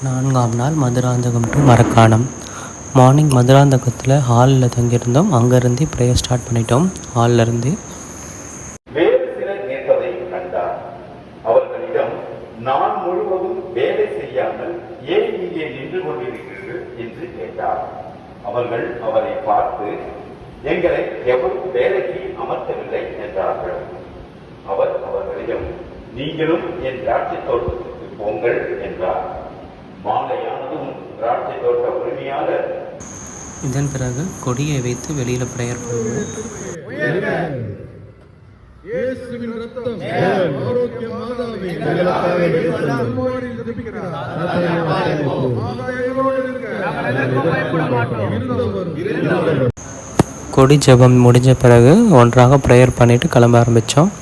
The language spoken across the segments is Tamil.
4ஆம் நாள் மதுராந்தகம் டு மரக்காணம். மார்னிங் மதுராந்தகத்தில் ஹாலில் தங்கியிருந்தோம். அங்கேருந்து ப்ரேயர் ஸ்டார்ட் பண்ணிட்டோம். ஹாலிலேருந்து வேறு சிலர் கேட்பதை கண்டார். அவர்களிடம், நான் முழுவதும் வேலை செய்யாமல் ஏன் இங்கே நின்று கொண்டிருக்கிறீர்கள் என்று கேட்டார். அவர்கள் அவரை பார்த்து, எங்களை எவரும் வேலைக்கு அமர்த்தவில்லை என்றார்கள். அவர் அவர்களிடம், நீங்களும் என் திராட்சை தோட்டத்துக்கு போங்கள் என்றார். மாலையானதும் திராட்சை தோட்ட உரிமையாளர், இதன் பிறகு கொடியை வைத்து வெளியில் ப்ரேயர் பண்ணுவோம். கொடி ஜெபம் முடிஞ்ச பிறகு ஒன்றாக ப்ரேயர் பண்ணிவிட்டு கிளம்ப ஆரம்பித்தோம்.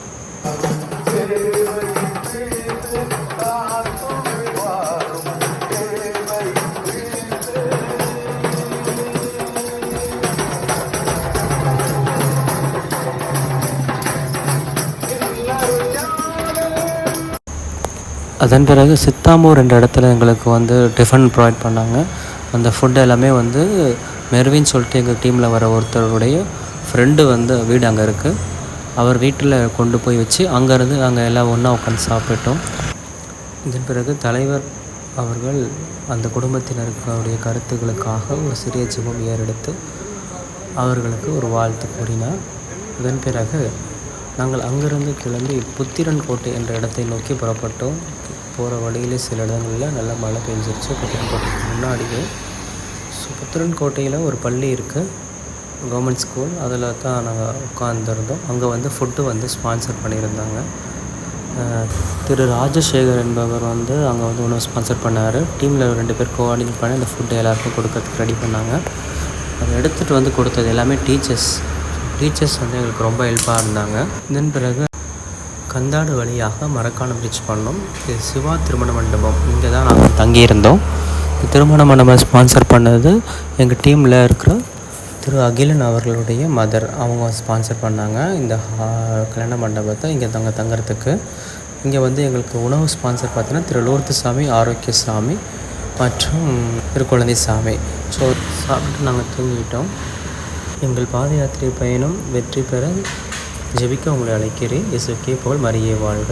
அதன் பிறகு சித்தாமூர் என்ற இடத்துல எங்களுக்கு டிஃபன் ப்ரொவைட் பண்ணாங்க. அந்த ஃபுட் எல்லாமே மெர்வின்னு சொல்லிட்டு எங்கள் டீமில் வர ஒருத்தருடைய ஃப்ரெண்டு வீடு அங்கே இருக்குது. அவர் வீட்டில் கொண்டு போய் வச்சு அங்கேருந்து நாங்கள் எல்லாம் ஒன்றா உட்காந்து சாப்பிட்டோம். இதன் பிறகு தலைவர் அவர்கள் அந்த குடும்பத்தினருடைய கருத்துக்களுக்காக ஒரு சிறிய ஜெபம் ஏறெடுத்து அவர்களுக்கு ஒரு வாழ்த்து கூறினார். இதன் பிறகு நாங்கள் அங்கிருந்து கிளம்பி புத்திரன் கோட்டை என்ற இடத்தை நோக்கி புறப்பட்டோம். போகிற வழியிலே சில இடங்களில் நல்லா மழை பெஞ்சிருச்சு. புத்திரன் கோட்டைக்கு முன்னாடியே புத்திரன் கோட்டையில் ஒரு பள்ளி இருக்குது, கவர்மெண்ட் ஸ்கூல். அதில் தான் நாங்கள் உட்காந்துருந்தோம். அங்கே ஃபுட்டு ஸ்பான்சர் பண்ணியிருந்தாங்க. திரு ராஜசேகர் என்பவர் அங்கே உணவு ஸ்பான்சர் பண்ணார். டீமில் 2 பேர் கோஆர்டினேட் பண்ணி அந்த ஃபுட்டு எல்லாருக்கும் கொடுக்கறதுக்கு ரெடி பண்ணாங்க. அதை எடுத்துகிட்டு கொடுத்தது எல்லாமே டீச்சர்ஸ் எங்களுக்கு ரொம்ப ஹெல்ப்பாக இருந்தாங்க. இதன் பிறகு கந்தாடு வழியாக மரக்காணம் ரீச் பண்ணோம். இது சிவா திருமண மண்டபம், இங்கே தான் நாங்கள் தங்கியிருந்தோம். திருமண மண்டபம் ஸ்பான்சர் பண்ணது எங்கள் டீமில் இருக்கிற திரு அகிலன் அவர்களுடைய மதர். அவங்க ஸ்பான்சர் பண்ணாங்க இந்த கல்யாண மண்டபத்தை இங்கே தங்குறதுக்கு. இங்கே எங்களுக்கு உணவு ஸ்பான்சர் பார்த்தீங்கன்னா திரு லூர்துசாமி, ஆரோக்கியசாமி மற்றும் திரு குழந்தைசாமி. ஸோ சாப்பிட்டு நாங்கள் தூங்கிட்டோம். எங்கள் பாத யாத்திரை பயணம் வெற்றி பெற ஜெபிக்க உங்களை அழைக்கிறேன். இயேசுவே புகழ், மரியே வாழ்க.